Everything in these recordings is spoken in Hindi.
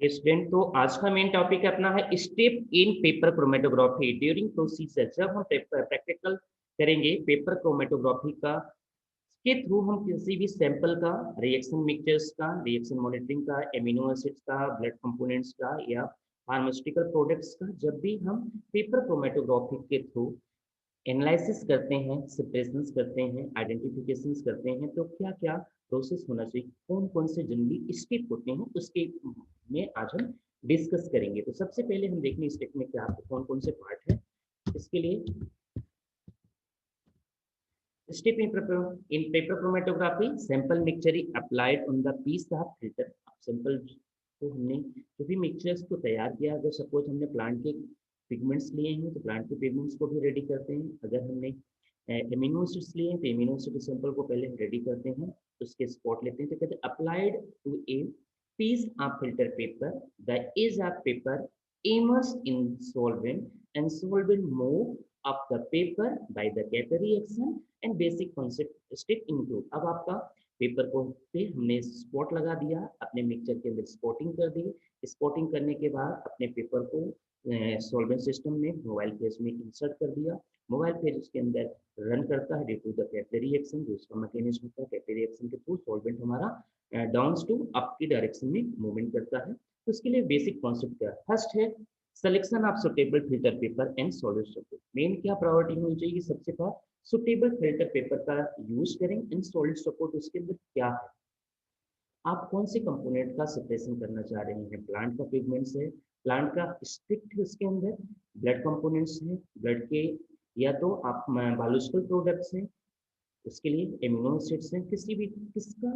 स्टूडेंट, तो आज का मेन टॉपिक अपना है step in paper chromatography during procedure. जब हम प्रैक्टिकल करेंगे पेपर क्रोमेटोग्राफी का के थ्रू हम किसी भी सैंपल का रिएक्शन मिक्सचर्स का रिएक्शन मॉनिटरिंग का एमिनो एसिड्स का ब्लड कंपोनेंट्स का या फार्मास्यूटिकल प्रोडक्ट्स का जब भी हम पेपर क्रोमेटोग्राफी के थ्रू एनालिसिस करते हैं, सेपरेशंस करते हैं, आइडेंटिफिकेशंस करते हैं, तो क्या-क्या प्रोसेस होना चाहिए, कौन-कौन से जनरली स्टेप होते हैं, उसके में आज हम डिस्कस करेंगे। तो सबसे पहले हम देखेंगे स्टेप में क्या कौन-कौन से पार्ट हैं। इसके लिए step in paper chromatography sample mixture is applied on the piece of filter. Sample को हमने जो भी मिक्सचर्स को तैयार किया, अगर सपोज हमने प्लांट के पिगमेंट्स लिए हैं तो प्लांट के पिगमेंट्स को भी रेडी करते हैं। अगर हमने एमिनो एसिड्स लिए हैं तो एमिनो एसिड सैंपल को पहले रेडी करते हैं, उसके स्पॉट लेते हैं, तो कहते हैं applied to a piece of filter paper the edge of paper immersed in solvent and solvent move up the paper by the Kappa reaction and basic concept step include। अब आपका पेपर को पे हमने स्पॉट लगा दिया, अपने मिक्सचर के अंदर स्पॉटिंग कर दी। स्पॉटिंग करने के बाद अपने पेपर को सॉल्वेंट सिस्टम में मोबाइल फेज में इंसर्ट कर दिया। मोबाइल फेज उसके अंदर रन करता है due to the capillary reaction, जो उसका मैकेनिज्म होता है। कैपलरी रिएक्शन के थ्रू सॉल्वेंट हमारा डाउन टू अप की डायरेक्शन में मूवमेंट करता है। तो उसके लिए बेसिक कॉन्सेप्ट क्या है? फर्स्ट है selection of suitable filter paper and solid support. Main क्या प्रायोरिटी होनी चाहिए? सबसे पहले सुटेबल फिल्टर पेपर का यूज करें एंड सॉलिड सपोर्ट उसके अंदर क्या है, आप कौन से कंपोनेंट का सेपरेशन करना चाह रहे हैं। प्लांट का पिगमेंट्स है, प्लांट का स्ट्रिक्ट उसके अंदर ब्लड कंपोनेंट्स है, ब्लड के या तो आप बायोलॉजिकल प्रोडक्ट्स हैं, उसके लिए एमिनो एसिड्स हैं, किसी भी किसका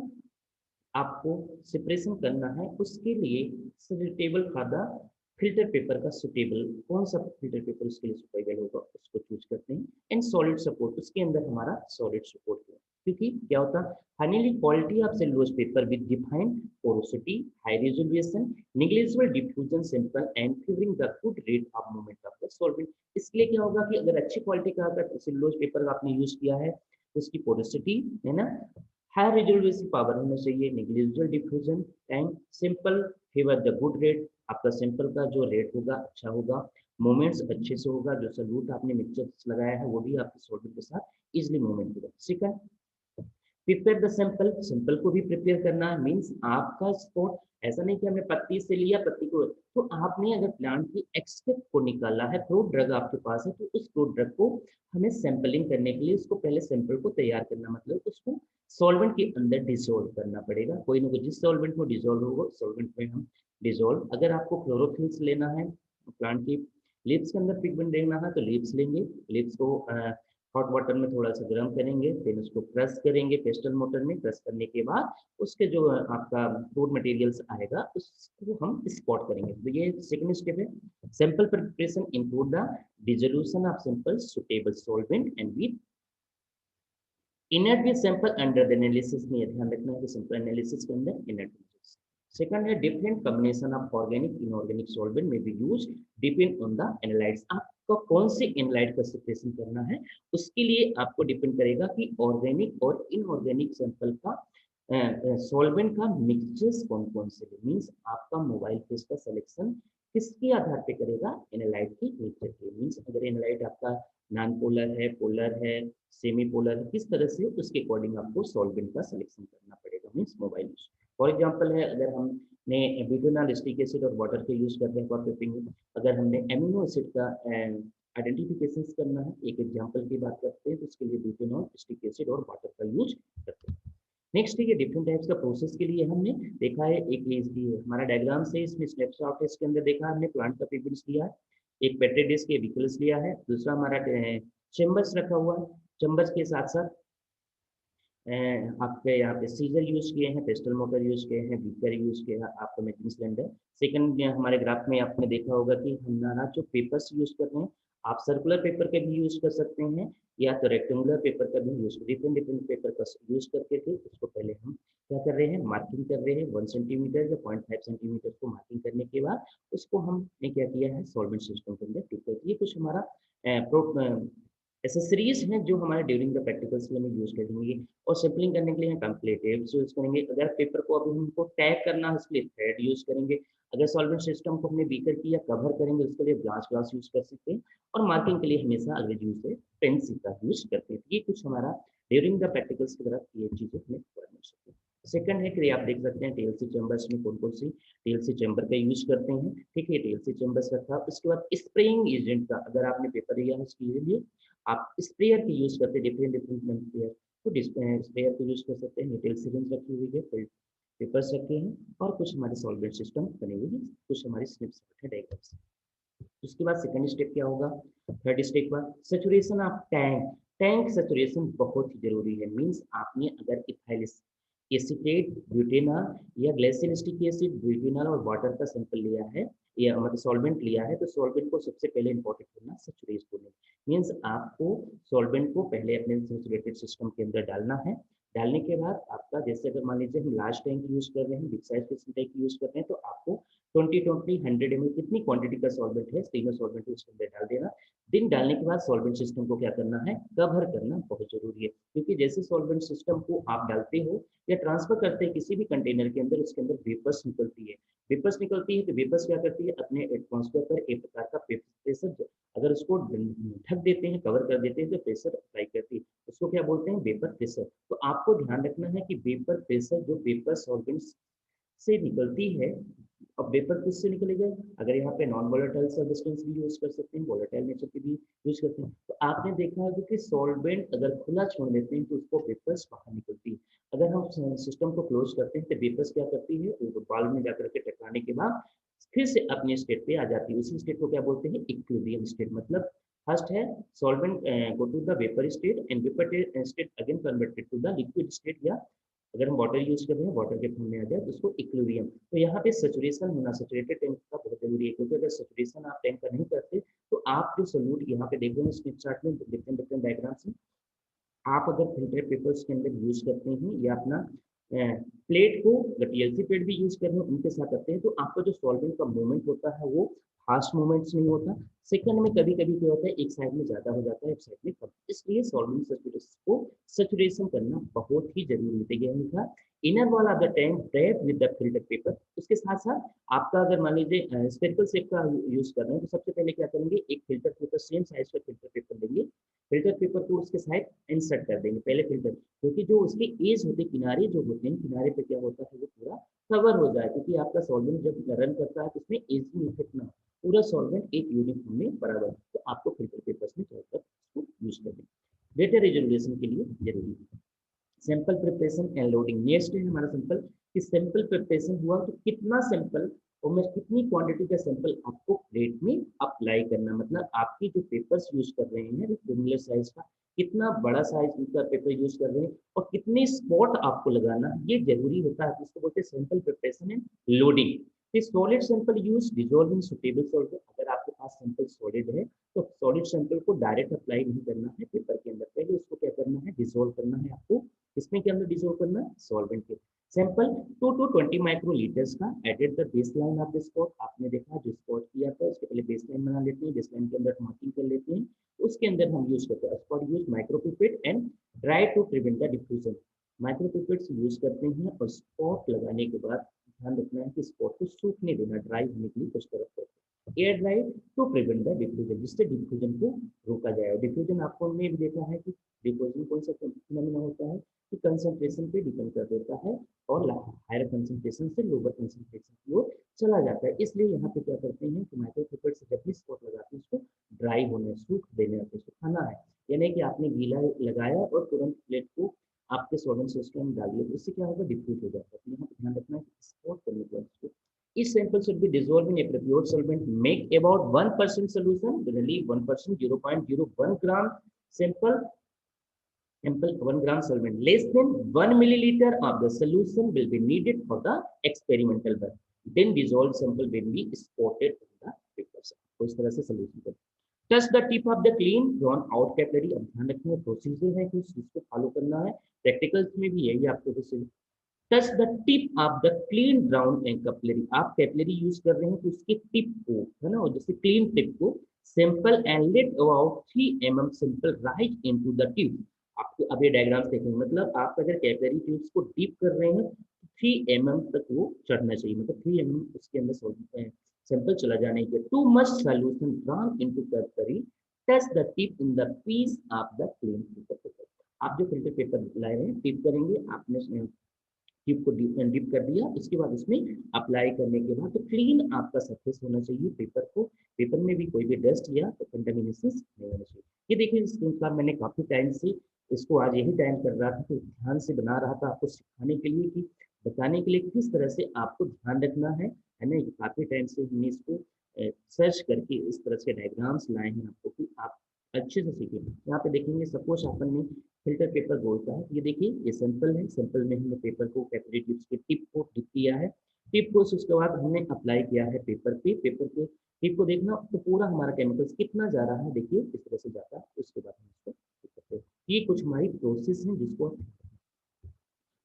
आपको सेपरेशन करना है, उसके लिए suitable for the filter paper का सुटेबल कौन सा फिल्टर पेपर उसके लिए सुटेबल होगा उसको चूज करते हैं। एंड सॉलिड सपोर्ट, उसके अंदर हमारा सॉलिड सपोर्ट है, क्योंकि क्या होता है finally quality of cellulose paper with defined porosity, high resolution, negligible diffusion sample and favouring the good rate of movement of the solvent. इसलिए क्या होगा कि अगर अच्छी क्वालिटी का अगर सेलुलोज पेपर आपने यूज किया है तो उसकी पोरोसिटी है ना, हाई रेजोल्यूशन पावर होना चाहिए, negligible diffusion and simple favour the good rate. आपका सिंपल का जो रेट होगा अच्छा होगा, मोमेंट्स अच्छे से होगा, जो सल्यूट आपने मिक्सचर लगाया है वो भी आपके सॉल्वेंट के साथ इजिली मूवमेंट होगा। Second, prepare the sample, sample को भी प्रिपेयर करना है, मीन्स आपका स्पॉट ऐसा नहीं कि हमने पत्ती से लिया पत्ती को, तो आपने अगर प्लांट की एक्सट्रैक्ट को निकाला है, फ्रूट ड्रग आपके पास है, तो उस फ्रूट ड्रग को हमें सैंपलिंग करने के लिए उसको पहले सैंपल को तैयार करना, मतलब उसको सॉल्वेंट के अंदर डिसोल्व करना पड़ेगा। कोई ना कोई जिस सॉल्वेंट में डिसोल्व होगा सॉल्वेंट में हम डिसोल्व, अगर आपको क्लोरोफिल्स लेना है प्लांट की लीव्स के अंदर पिगमेंट देखना है तो लीव्स लेंगे, लीव्स को हॉट वाटर में थोड़ा सा गर्म करेंगे, फिर उसको क्रश करेंगे पेस्टल मोटर में। क्रश करने के बाद उसके जो आपका फूड मटेरियल्स आएगा उसको हम स्पॉट करेंगे। तो ये सेकंड स्टेप है। Sample preparation include the dissolution of sample suitable solvent and with inert sample under the analysis में। ध्यान रखना है कि सैंपल एनालिसिस के अंदर इनर्ट। सेकंड है different combination of organic inorganic solvent में be use depend on the analytes. आपको कौन से एनालाइट का सेपरेशन करना है उसके लिए आपको डिपेंड करेगा कि ऑर्गेनिक और इनऑर्गेनिक सैंपल का सॉल्वेंट का मिक्सचर्स कौन कौन से है। मीन्स आपका मोबाइल फेस का सिलेक्शन किसके आधार पे करेगा? एनालाइट के मिक्सचर के। मीन्स अगर एनालाइट आपका नॉन पोलर है, सेमी पोलर है, किस तरह से उसके अकॉर्डिंग आपको सॉल्वेंट का सिलेक्शन करना पड़ेगा। मीन्स मोबाइल फॉर एग्जाम्पल है, अगर हमने ब्यूटेनॉल एसिटिक एसिड और वाटर के यूज करते हैं फॉर पेपिंग, अगर हमने एमिनो एसिड का आइडेंटिफिकेशन करना है, एक एग्जांपल की बात करते हैं, तो उसके लिए ब्यूटेनॉल एसिटिक एसिड और वाटर का यूज करते हैं। नेक्स्ट है ये डिफरेंट टाइप्स का प्रोसेस के लिए हमने देखा है, एक ये हमारा डायग्राम से इसमें स्नैपशॉट है, इसके अंदर देखा हमने प्लांट का पिगमेंट्स लिया है, एक पेट्री डिस्क के व्हीकल्स लिया है, दूसरा हमारा चेम्बर्स रखा हुआ है। चेम्बर्स के साथ साथ आपके यहाँ पे सीजर यूज किए हैं, पेस्टल मोटर यूज किए हैं, बीकर यूज किया है, आपका मेकिंग सिलेंडर। सेकंड हमारे ग्राफ में आपने देखा होगा कि हमारा जो पेपर्स यूज कर रहे हैं, आप सर्कुलर पेपर का भी यूज कर सकते हैं या तो रेक्टेंगुलर पेपर का भी यूज, डिफरेंट डिफरेंट पेपर का यूज करके थे। उसको पहले हम क्या कर रहे हैं, मार्किंग कर रहे हैं 1 सेंटीमीटर या 0.5 सेंटीमीटर को मार्किंग करने के बाद उसको हमने क्या किया है, सॉल्वेंट सिस्टम के अंदर डिप कर दिया। कुछ हमारा एसेसरीज हैं जो हमारे ड्यूरिंग द प्रैक्टिकल्स के लिए हम यूज करेंगे, और सैम्पलिंग करने के लिए हम कंप्लीटिव्स यूज करेंगे। अगर पेपर को अभी हमको टैग करना है उसके लिए थ्रेड यूज करेंगे। अगर सॉल्वेंट सिस्टम को हमने बीकर की या कवर करेंगे उसके लिए ग्लास ग्लास यूज कर सकते हैं। और मार्किंग के लिए हमेशा अलग यूज है पेंसिल का यूज करते हैं। ये कुछ हमारा ड्यूरिंग द प्रैक्टिकल्स की तरफ ये चीजें हमें कवर मिल सकती है। सेकंड है कि आप देख सकते हैं टीएलसी चैम्बर्स में कौन कौन सी टीएलसी चैम्बर का यूज करते हैं। ठीक है, टीएलसी चैम्बर्स रखा। उसके बाद स्प्रेइंग एजेंट का, अगर आपने पेपर लिया है उसके लिए आप स्प्रेयर की यूज करते हैं, डिफरेंट डिफरेंट स्प्रेयर, तो स्प्रेयर को यूज कर सकते हैं। निटेल सिरिंज रखी हुई है, पेपर्स रखे हैं, और कुछ हमारे सॉल्वेंट सिस्टम बने हुए हैं, कुछ हमारे स्निप्स रखे डायग्राम्स। उसके बाद सेकंड स्टेप क्या होगा, थर्ड स्टेप का saturation of tank. Tank saturation बहुत ही जरूरी है। मींस आपने अगर इथाइल एसीटेट, ब्यूटेनॉल या ग्लाइसिलिक एसिड, ब्यूटेनॉल और वाटर का सैंपल लिया है या मतलब सॉल्वेंट लिया है, तो सॉल्वेंट को सबसे पहले इंपॉर्टेंट करना सैचुरेट होने। मींस आपको सॉल्वेंट को पहले अपने सैचुरेटेड सिस्टम के अंदर डालना है। डालने के बाद आपका, जैसे अगर मान लीजिए हम लार्ज टैंक यूज कर रहे हैं, बिग साइज के टैंक यूज कर रहे हैं, तो आपको 20 100 ml कितनी क्वांटिटी का सॉल्वेंट है, तीनों सॉल्वेंट उसके अंदर डाल देना। दिन डालने के बाद सॉल्वेंट सिस्टम को क्या करना है, कवर करना बहुत जरूरी है। क्योंकि जैसे सॉल्वेंट सिस्टम को आप डालते हो या ट्रांसफर करते हैं किसी भी कंटेनर के अंदर, उसके अंदर वेपर्स निकलती है। वेपर्स निकलती है तो वेपर्स क्या करती है, अपने एटमॉस्फेयर पर एक प्रकार का प्रेशर, अगर उसको ढक देते हैं, कवर कर देते हैं, तो प्रेशर अप्लाई करती है। उसको क्या बोलते हैं, वेपर प्रेशर। तो आपको ध्यान रखना है कि वेपर प्रेशर जो वेपर सॉल्वेंट से निकलती है, अब वेपर किससे निकलेगा, अगर यहाँ पे नॉन वोलेटाइल सब्सटेंस भी यूज कर सकते हैं, वोलेटाइल नेचर की भी यूज करते हैं। तो आपने देखा होगा कि सॉल्वेंट अगर खुला छोड़ देते हैं तो उसको वेपर्स बाहर निकलती है। अगर हम सिस्टम को क्लोज करते हैं तो वेपर्स क्या करती है, वो बाल में जाकर के टकराने के बाद फिर से अपने स्टेट पे आ जाती है। उसी स्टेट को क्या बोलते हैं, इक्विलिब्रियम स्टेट। मतलब फर्स्ट है solvent go to the vapour state and vapour state again converted to the liquid state, या अगर हम वाटर यूज कर रहे हैं वाटर के फॉर्म में आ जाए तो उसको इक्विलिब्रियम। तो यहाँ पे सैचुरेशन होना, सैचुरेटेड टैंक का बहुत जरूरी है। क्योंकि अगर सैचुरेशन आप टैंक का नहीं करते तो आप जो सोल्यूट यहाँ पे देख रहे हैं स्निप चार्ट में डिफरेंट डिफरेंट डायग्राम्स में, आप अगर फिल्टर पेपर्स के अंदर यूज करते हैं या अपना प्लेट को टीएलसी प्लेट भी यूज कर रहे हैं उनके साथ करते हैं, तो आपका जो सॉल्वेंट का मूवमेंट होता है वो फास्ट मूवमेंट्स नहीं होता। सेकंड में कभी कभी क्या होता है, एक साइड में ज्यादा हो जाता है, एक साइड में कम। इसलिए सॉल्वेंट सैचुरेशन को सैचुरेशन करना बहुत ही जरूरी है। Inner wall of the tank drape with the filter paper. उसके साथ साथ आपका अगर मान लीजिए स्पेरिकल शेप का यूज कर रहे हैं, तो सबसे पहले क्या करेंगे, एक फिल्टर पेपर सेम साइज का फिल्टर पेपर लेंगे। फिल्टर पेपर को उसके साइड इंसर्ट कर देंगे पहले फिल्टर, क्योंकि जो उसके एज होते किनारे जो होते हैं, किनारे पे क्या होता है वो पूरा कवर हो जाए। क्योंकि आपका सॉल्वेंट जब रन करता है तो उसमें एजिंग इफेक्ट ना हो, पूरा सॉल्वेंट एक यूनिफॉर्म में बराबर। तो आपको फिल्टर पेपर्स में चाहकर उसको यूज कर दें, बेटर रेजोल्यूशन के लिए जरूरी है। Sample preparation and loading next है हमारा सैंपल, कि सैंपल प्रिपरेशन हुआ तो कितना सैंपल और मैं कितनी क्वांटिटी का सैंपल आपको प्लेट में अप्लाई करना। मतलब आपकी जो पेपर्स यूज कर रहे हैं सिमिलर साइज का, कितना बड़ा साइज का पेपर यूज कर रहे हैं और कितने स्पॉट आपको लगाना, ये जरूरी होता है। इसको बोलते हैं sample preparation and loading. Solid sample use dissolve in suitable solvent. अगर आपके पास सैंपल सॉलिड है तो सॉलिड सैंपल को डायरेक्ट अप्लाई नहीं करना है पेपर के अंदर, पहले उसको क्या करना है, डिजोल्व करना है आपको। इसमें क्या अंदर डिजोल्व करना है, सॉल्वेंट के। सैंपल 2 to 20 माइक्रोलीटर्स का added the baseline of the spot. आपने देखा जो स्पॉट किया था उसके पहले बेसलाइन बना लेते हैं, बेसलाइन के अंदर मार्किंग कर लेते हैं, उसके अंदर हम यूज करते हैं spot use micropipette and dry to prevent the diffusion. Micropipettes use करते हैं और स्पॉट लगाने के बाद ध्यान रखना है कि स्पॉट को सूखने देना, ड्राई होने के लिए कुछ तरफ करते हैं। Air dry to prevent the diffusion, जिससे डिफ्यूजन को रोका जाए। डिफ्यूजन आपको ने भी देखा है कि डिफ्यूजन कौन सा फिनोमेना होता है कि कंसंट्रेशन पे डिपेंड कर देता है और हायर कंसंट्रेशन से लोअर कंसंट्रेशन की ओर चला जाता है। इसलिए यहाँ पे क्या करते हैं कि माइक्रोपिपेट से जब भी स्पॉट लगाते हैं उसको ड्राई होने, सूख देने, सुखाना है। यानी कि आपने गीला लगाया और तुरंत प्लेट को आपके सोडियम सिस्टम में डालिए, तो इससे क्या होगा, डिफ्यूज हो जाता है। तो यहाँ पे ध्यान रखना है कि स्पॉट करने के बाद each sample should be dissolved in a pure solvent. Make about 1% solution, relieve 1%, 0.01 gram sample 1 gram solvent. Less than 1 milliliter of the solution will be needed for the experimental work. Then dissolved sample will be spotted on the paper. तो इस तरह से सोल्यूशन करें। Touch the tip of the clean drawn out capillary. अब ध्यान रखना प्रोसीजर है कि उस चीज को फॉलो करना है, प्रैक्टिकल्स में भी यही आपको procedure. Touch the tip of the clean brown and capillary. आप कैपिलरी यूज कर रहे हैं तो उसकी टिप को, है ना, जैसे क्लीन टिप को simple and let about 3 mm simple right into the tube. आपको अब ये डायग्राम्स देखेंगे, मतलब आप अगर कैपिलरी ट्यूब्स को डीप कर रहे हैं तो 3 mm तक वो चढ़ना चाहिए, मतलब 3 mm उसके अंदर सैंपल चला जाने के। Too much solution drawn into capillary touch the tip in the piece of the clean filter paper. आप जो फिल्टर पेपर लाए हैं टिप करेंगे, आपने टिप को डिप कर दिया, इसके बाद उसमें अप्लाई करने के बाद तो क्लीन आपका सरफेस होना चाहिए पेपर को, पेपर में भी कोई भी डस्ट या कंटामिनेशन नहीं होना चाहिए। ये देखिए श्रृंखला मैंने काफी टाइम से इसको आज यही टाइम कर रहा था, तो ध्यान से बना रहा था आपको सिखाने के लिए कि बताने के लिए किस तरह से आपको ध्यान रखना है ना। काफी टाइम से हमने इसको सर्च करके इस तरह से डायग्राम्स लाए हैं आपको कि आप अच्छे से सीखें। यहाँ पे देखेंगे सपोज अपन ने फिल्टर पेपर बोलता है, ये देखिए ये सैंपल है, सैंपल में हमने पेपर को कैपिलरी ट्यूब्स के टिप को डिप किया है, टिप को उसके बाद हमने अप्लाई किया है पेपर पे, पेपर के टिप को देखना तो पूरा हमारा केमिकल्स कितना जा रहा है, देखिए इस तरह से जाता है, उसके बाद हम इसको करते हैं। ये कुछ हमारी प्रोसेस है जिसको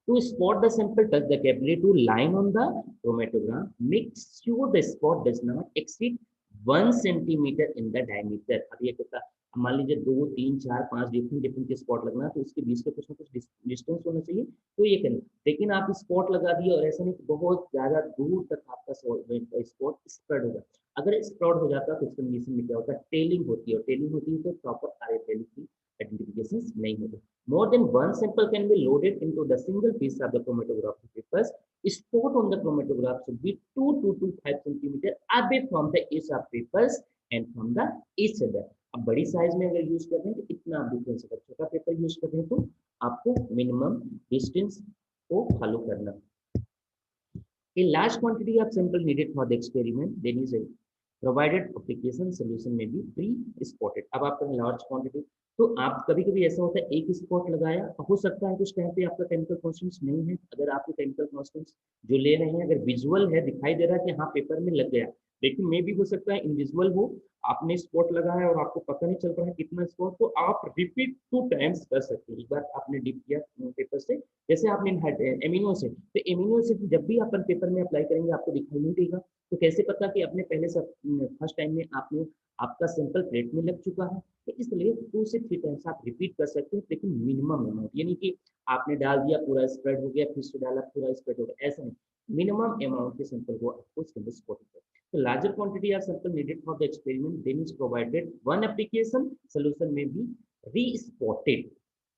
to spot the sample, touch the capillary to line on the chromatogram. Make sure the spot does not exceed 1 centimeter in the diameter. अब ये कहता अब मान लीजिए 2 3 4 5 डिफरेंट डिफरेंट के स्पॉट लगना है, तो उसके बीच का कुछ ना कुछ डिस्टेंस होना चाहिए, तो ये करें। लेकिन आप स्पॉट लगा दिए और ऐसा नहीं कि बहुत ज्यादा दूर तक आपका स्पॉट स्प्रेड होगा। अगर स्प्रेड हो जाता है तो इस कंडीशन में क्या होता है, टेलिंग होती है, और टेलिंग होती है तो प्रॉपर RFID की आइडेंटिफिकेशन नहीं होता। More than one sample can be loaded into the single piece of the chromatography papers. Spot on the chromatograph should be 2 to 5 centimeter away from the edge of papers and from the each other. अब बड़ी साइज में अगर यूज कर रहे हैं तो इतना आप डिफरेंस, अगर छोटा पेपर यूज कर रहे हैं तो आपको मिनिमम डिस्टेंस को फॉलो करना। A large quantity of sample needed for the experiment, then is a provided application solution may be pre-spotted। अब आपका लार्ज क्वांटिटी, तो आप कभी-कभी ऐसा होता है एक स्पॉट लगाया, हो सकता है कुछ टाइम पे आपका केमिकल कॉन्स्टेंट्स नहीं है, अगर आपके केमिकल कॉन्स्टेंट्स जो ले रहे हैं अगर विजुअल है, दिखाई दे रहा है कि हाँ पेपर में लग गया, लेकिन मे भी हो सकता है इनविजुअल हो, आपने स्पॉट लगाया और आपको पता नहीं चल रहा है कितना स्पॉट, तो आप रिपीट 2 टाइम्स कर सकते हैं। एक बार आपने डिप किया पेपर से, जैसे आपने एमिनो से, तो एमिनो से जब भी अपन पेपर में अप्लाई करेंगे आपको दिखाई नहीं देगा, तो कैसे पता कि अपने पहले से फर्स्ट टाइम में आपने आपका सैंपल प्लेट में लग चुका है। तो इसलिए 2 से 3 टाइम्स आप रिपीट कर सकते हैं, लेकिन मिनिमम अमाउंट, यानी कि आपने डाल दिया पूरा स्प्रेड हो गया, फिर से डाला पूरा स्प्रेड हो गया, ऐसा नहीं, मिनिमम अमाउंट के सैंपल को आपको उसके अंदर स्पॉट करना है। So larger quantity of sample needed for the experiment, then is provided one application solution may be re-spotted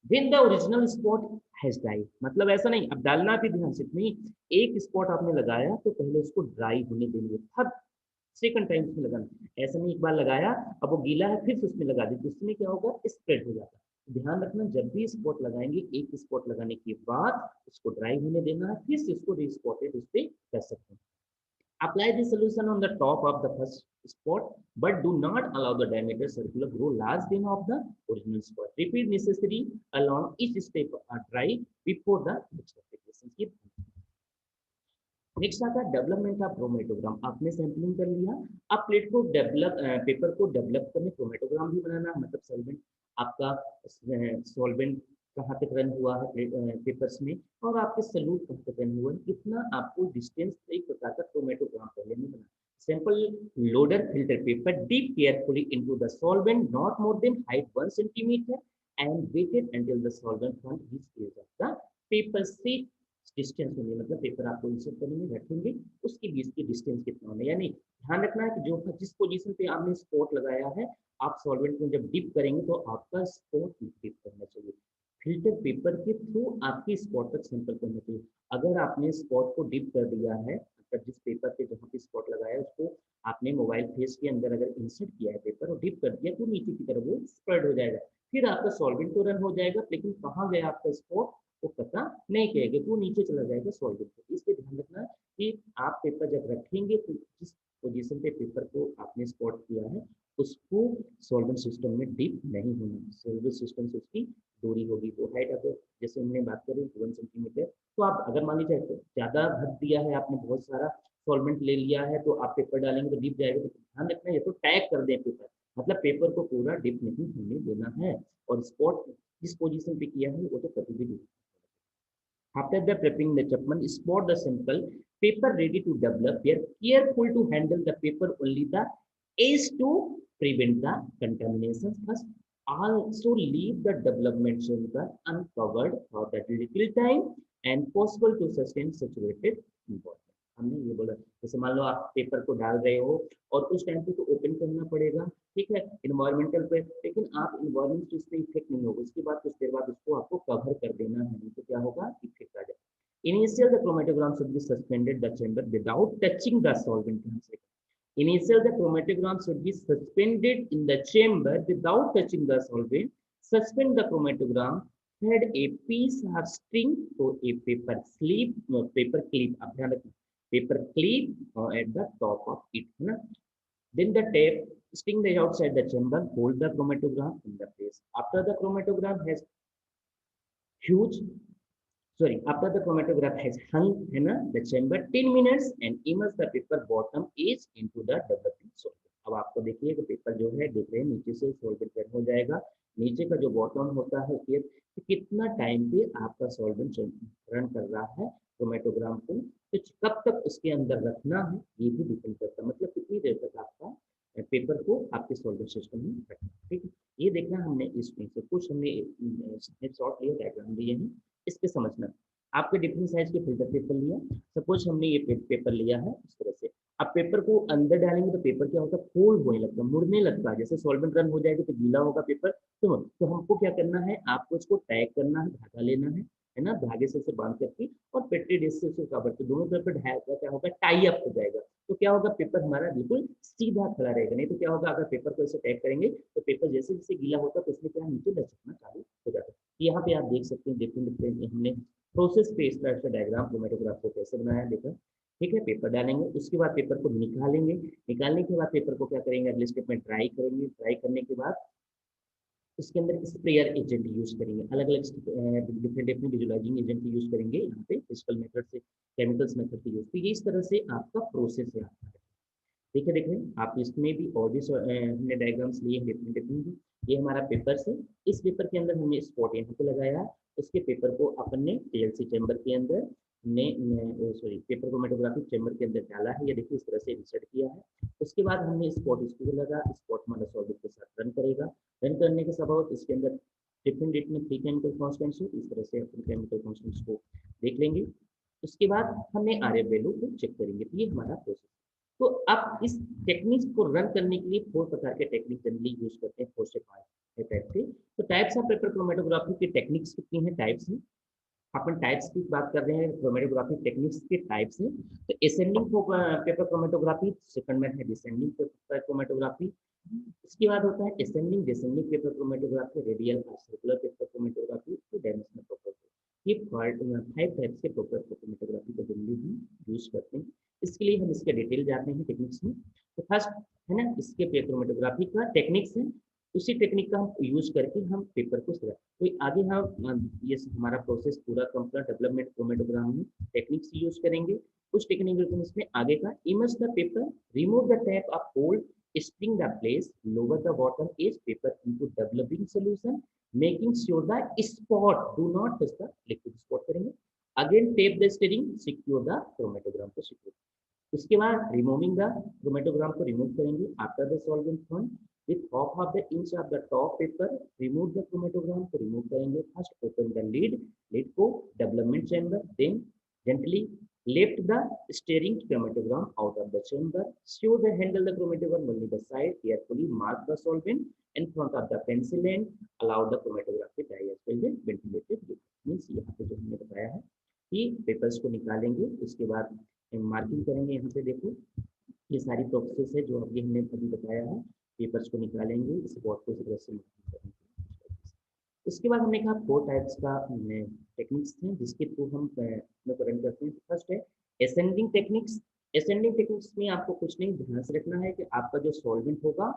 when the original spot has died। मतलब ऐसा नहीं, अब डालना भी ध्यान से नहीं, एक स्पॉट आपने लगाया तो पहले उसको ड्राई होने देंगे, तब सेकंड टाइम उसमें लगाना। ऐसा नहीं एक बार लगाया अब वो गीला है फिर से उसमें लगा दी, तो उसमें क्या होगा, स्प्रेड हो जाता है। ध्यान रखना जब भी स्पॉट लगाएंगे, एक स्पॉट लगाने के बाद उसको ड्राई होने देना है, फिर से उसको री-स्पॉटेड उस पर कर सकते हैं। Apply the solution on the top of the first spot, but do not allow the diameter circular grow large than of the original spot. Repeat necessary along each step are dry before the next application. Next आता है डेवलपमेंट ऑफ क्रोमेटोग्राम। आपने सैंपलिंग कर लिया, अब प्लेट को डेवलप पेपर को डेवलप करने क्रोमेटोग्राम भी बनाना, मतलब सॉल्वेंट आपका सॉल्वेंट कहाँ तक रन हुआ है पेपर्स में, और आपके सल्यूट कहाँ तक रन हुआ है, कितना आपको डिस्टेंस एक प्रकार का क्रोमेटोग्राम पहले में बना। Sample loader filter paper dip carefully into the solvent not more than height 1 centimetre and waited until the solvent from reach edge of the paper sheet. Distance होनी, मतलब पेपर आपको इंसर्ट करेंगे रखेंगे, उसके बीच की डिस्टेंस कितना होना, यानी ध्यान रखना है कि जो जिस पोजीशन पे आपने स्पॉट लगाया है, आप सॉल्वेंट में जब डिप करेंगे तो आपका स्पॉट डिप करना चाहिए, फिल्टर पेपर के थ्रू आपकी स्पॉट तक सैंपल करना चाहिए। अगर आपने स्पॉट को डिप कर दिया है, मतलब जिस पेपर पे जहाँ पे स्पॉट लगाया है उसको आपने मोबाइल फेस के अंदर अगर इंसर्ट किया है पेपर और डिप कर दिया, तो नीचे की तरफ वो स्प्रेड हो जाएगा, फिर आपका सॉल्वेंट तो रन हो जाएगा, लेकिन कहाँ गया आपका स्पॉट वो पता नहीं कहेगा, तो नीचे चला जाएगा सॉल्वेंट पे। इसलिए ध्यान रखना कि आप पेपर जब रखेंगे तो जिस पोजीशन पे पेपर को आपने स्पॉट किया है उसको सॉल्वेंट सिस्टम में डिप नहीं होना, सॉल्वेंट सिस्टम से उसकी दूरी होगी। तो हाइट अगर जैसे हमने बात करें 1 सेंटीमीटर, तो आप अगर मान लीजिए ज़्यादा भर दिया है आपने, बहुत सारा सॉल्वेंट ले लिया है, तो आप पेपर डालेंगे तो डिप जाएगा, तो ध्यान रखना ये तो टैग कर दें पेपर, मतलब पेपर को पूरा डिप नहीं होने देना है, और स्पॉट जिस पोजीशन पे किया है वो तो कभी भी नहीं। After the prepping the Chapman, spot the sample, paper ready to develop. We are careful to handle the paper only the edge to prevent the contamination first, also leave the development chamber uncovered for that little time and possible to sustain saturated environment. हमने ये बोला जैसे मान लो आप पेपर को डाल रहे हो और उस टाइम पे तो ओपन करना पड़ेगा, ठीक है, इन्वायरमेंटल पे, लेकिन आप इन्वायरमेंट से इफेक्ट नहीं होगा, उसके बाद कुछ देर बाद उसको आपको कवर कर देना है, नहीं तो क्या होगा, इफेक्ट आ जाएगा। Initial the chromatogram should be suspended the chamber without touching the solvent. Initial the chromatogram should be suspended in the chamber without touching the solvent. Suspend the chromatogram. Thread a piece of string to a paper sleeve, no, paper clip. आप ध्यान रखना, paper clip at the top of it, है ना? Then the tape string the outside the chamber. Hold the chromatogram in the place. After the chromatogram has huge after the chromatograph has hung in the chamber 10 minutes and immerse the paper bottom is into the developing solvent. अब आपको देखिए कि पेपर जो है देख रहे हैं नीचे से सॉल्वेंट रन हो जाएगा, नीचे का जो बॉटम होता है फिर कितना टाइम पे आपका सॉल्वेंट रन कर रहा है क्रोमेटोग्राम को, तो कब तक उसके अंदर रखना है ये भी डिपेंड करता है, मतलब कितनी देर तक आपका पेपर को आपके सॉल्वेंट सिस्टम में रखना, ठीक है। ये देखना हमने इसमें से कुछ हमने स्नैपशॉट लिया, डायग्राम दिए हैं, इसके समझना। आपके डिफरेंट साइज के फिल्टर पेपर लिया, सपोज हमने ये पेपर लिया है इस तरह से, अब पेपर को अंदर डालेंगे तो पेपर क्या होता है, फोल्ड होने लगता है, मुड़ने लगता है, जैसे सॉल्वेंट रन हो जाएगा तो गीला होगा पेपर, तो हमको क्या करना है, आपको इसको टैग करना है, धागा लेना है ना, धागे से उसे बांध करके और पेट्री डिस्क से उसे कवर कर, दोनों तरफ धागा क्या होगा, टाई अप हो जाएगा, तो क्या होगा, पेपर हमारा बिल्कुल सीधा खड़ा रहेगा। नहीं तो क्या होगा, अगर पेपर को ऐसे टैग करेंगे तो पेपर जैसे जैसे गीला होता है तो उसमें क्या नीचे लचकना चालू हो जाता है। यहाँ पे आप देख सकते हैं, देखते हमने प्रोसेस पे इस तरह से डायग्राम क्रोमेटोग्राफ को कैसे बनाया देखा, ठीक है। पेपर डालेंगे, उसके बाद पेपर को निकालेंगे, निकालने के बाद पेपर को क्या करेंगे, अगले स्टेप में ड्राई करेंगे, ड्राई करने के बाद उसके अंदर स्प्रेयर एजेंट यूज करेंगे, अलग अलग डिफरेंट विजुअलाइजिंग एजेंट यूज करेंगे, यहाँ पे फिजिकल मेथड से केमिकल्स मेथड के यूज, तो ये इस तरह से आपका प्रोसेस है। देखिए देखिए आप इसमें भी और भी हमने डायग्राम्स लिए डिफरेंट डिफरेंट, ये हमारा पेपर से, इस पेपर के अंदर हमने स्पॉट यहाँ पे लगाया, उसके पेपर को अपन ने टीएलसी चैम्बर के अंदर ने पेपर क्रोमेटोग्राफिक चैम्बर के अंदर डाला है, ये देखिए इस तरह से इंसर्ट किया है। उसके बाद हमने स्पॉट इसको लगा, स्पॉट हमारा सॉल्वेंट के साथ रन करेगा, रन करने के बाद इसके अंदर different different free chemical constants हो, इस तरह से अपन केमिकल कॉन्स्टेंट्स को देख लेंगे। उसके बाद हमने आर एफ वैल्यू को चेक करेंगे, तो ये हमारा प्रोसेस। तो अब इस टेक्निक्स को रन करने के लिए 4 प्रकार के टेक्निक जनरली यूज करते हैं, 4 से 5 टाइप के। तो टाइप्स ऑफ पेपर क्रोमेटोग्राफी की टेक्निक्स कितनी है, टाइप्स हैं, अपन टाइप्स की बात कर रहे हैं, क्रोमेटोग्राफी टेक्निक्स के टाइप्स हैं। तो असेंडिंग पेपर क्रोमेटोग्राफी, सेकंड में है डिसेंडिंग पेपर क्रोमेटोग्राफी, इसके बाद होता है ascending descending paper chromatography, radial और circular paper chromatography, two dimensional paper. ये 5 टाइप्स के पेपर क्रोमेटोग्राफी को जनरली हम यूज करते हैं। इसके लिए हम इसके डिटेल जाते हैं टेक्निक्स में। तो फर्स्ट है ना, इसके पेपर क्रोमेटोग्राफी का टेक्निक्स है, उसी टेक्निक का हम यूज करके हम पेपर को सिलेक्ट, तो आगे हम ये हमारा प्रोसेस पूरा कंप्लीट डेवलपमेंट क्रोमेटोग्राम में टेक्निक्स यूज करेंगे। उस टेक्निक में आगे का immerse the paper, remove the tap of hold, spring the place, lower the bottom is paper into developing solution, making sure the spot do not touch the liquid spot करेंगे। Again tape the steering, secure the chromatogram को secure। उसके बाद रिमूविंग द क्रोमेटोग्राम को रिमूव करेंगे, after the solvent form with half of the inch of the top paper, remove the chromatogram को रिमूव करेंगे। First open the lid, lid को development chamber, then gently lift the steering chromatogram out of the chamber, show the handle the chromatogram only the side, carefully mark the solvent in front of the pencil end, allow the chromatograph to dry as well as ventilated means यहाँ पे जो हमने बताया है कि पेपर्स को निकालेंगे, उसके बाद मार्किंग करेंगे। यहाँ पे देखो ये सारी प्रोसेस है जो अभी हमने अभी बताया है, पेपर्स को निकालेंगे, स्पॉट को इस तरह से मार्किंग करेंगे। उसके बाद हमने कहा 4 टाइप्स का टेक्निक्स थे जिसके थ्रू हम रन करते हैं। फर्स्ट है असेंडिंग टेक्निक्स। असेंडिंग टेक्निक्स में आपको कुछ नहीं, ध्यान से रखना है कि आपका जो सॉल्वेंट होगा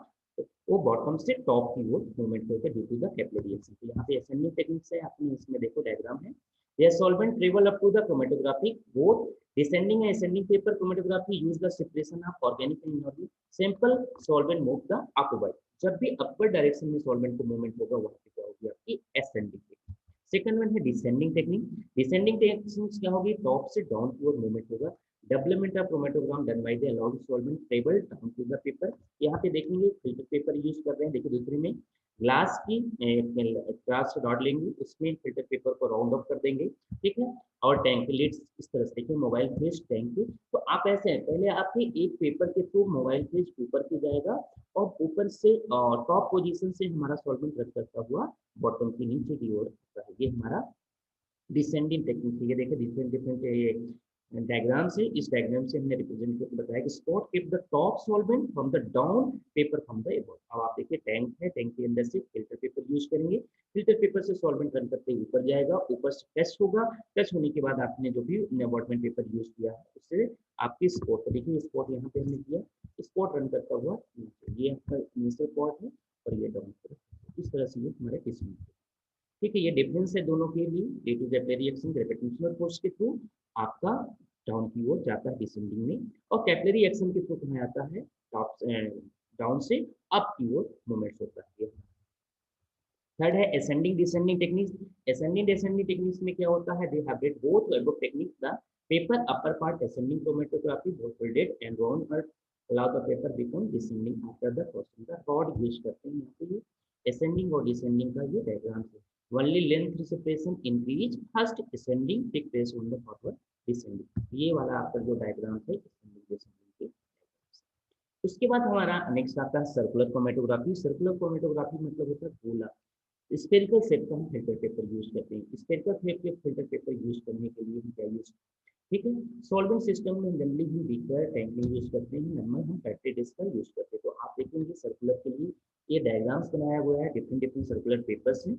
वो बॉटम से टॉप की ओर मूवमेंट होगा due to the capillary reaction. तो यहाँ पे असेंडिंग टेक्निक्स है, आपने इसमें देखो डायग्राम है, ये solvent travel up to the chromatographic both descending and ascending paper chromatography use the separation of organic and inorganic sample solvent move the upward। जब भी अपर डायरेक्शन में सॉल्वेंट को मूवमेंट होगा वहां पे क्या होगी आपकी असेंडिंग टेक्निक। सेकंड वन है डिसेंडिंग टेक्निक। डिसेंडिंग टेक्निक क्या होगी, टॉप से डाउन की ओर मूवमेंट होगा, development of chromatogram done by the allowed solvent table down to the paper. यहाँ पे देखेंगे फिल्टर पेपर यूज कर रहे हैं। देखिए दूसरे में ग्लास की ग्लास डॉट लेंगे, उसमें फिल्टर पेपर को राउंड ऑफ कर देंगे, ठीक है। और टैंक लिड्स इस तरह से देखिए, मोबाइल फेस टैंक। तो आप ऐसे हैं, पहले आपके एक पेपर के थ्रू मोबाइल फेस ऊपर की जाएगा और ऊपर से टॉप पोजीशन से हमारा सॉल्वेंट रख करता हुआ बॉटम की नीचे की ओर आता है। ये हमारा डिसेंडिंग टेक्निक है। ये देखिए डिफरेंट डिफरेंट ये डायग्राम से, इस डायग्राम से हमने रिप्रेजेंट करके बताया कि spot keep the top solvent from the down, paper from the above. अब आप देखिए टैंक है, टैंक के अंदर से फिल्टर पेपर यूज करेंगे, फिल्टर पेपर से सॉल्वेंट रन करते ऊपर जाएगा, ऊपर से टच होगा, टच होने के बाद आपने जो भी अबॉटमेंट पेपर यूज किया है उससे आपकी स्पॉट, देखिए स्पॉट यहाँ पे हमने किया, स्पॉट रन करता हुआ नीचे, ये आपका इनिशियल पॉट है और ये डाउन पर। इस तरह से ये हमारे किस्म, ठीक है। ये डिफरेंस है दोनों के लिए, D to Z reaction gravitational force के थ्रू आपका डाउन की ओर जाता है डिसेंडिंग में, और कैपिलरी रिएक्शन के थ्रू कहाँ आता है, टॉप डाउन से अप की ओर मूवमेंट होता है। थर्ड है ascending descending techniques. Ascending descending techniques में क्या होता है, they have that both above techniques, the paper upper part ascending chromatography both folded and round और allow the paper become descending after the crossing the rod use करते हैं। यहाँ पे ये असेंडिंग और डिसेंडिंग का ये डायग्राम है। only length separation increase first ascending take place on the forward descending, ये वाला आपका जो डायग्राम है ascending descending के। उसके बाद हमारा नेक्स्ट आता है सर्कुलर क्रोमेटोग्राफी। सर्कुलर क्रोमेटोग्राफी मतलब होता है गोला, स्पेरिकल शेप का हम फिल्टर पेपर यूज करते हैं। स्पेरिकल शेप के फिल्टर पेपर यूज करने के लिए हम क्या यूज, ठीक है, सॉल्वेंट सिस्टम में जनरली हम बीकर टैंक में यूज करते हैं, नंबर हम पेट्री डिस्क का यूज करते हैं। तो आप देखेंगे सर्कुलर के लिए ये डायग्राम्स बनाया हुआ है, डिफरेंट डिफरेंट सर्कुलर पेपर्स हैं।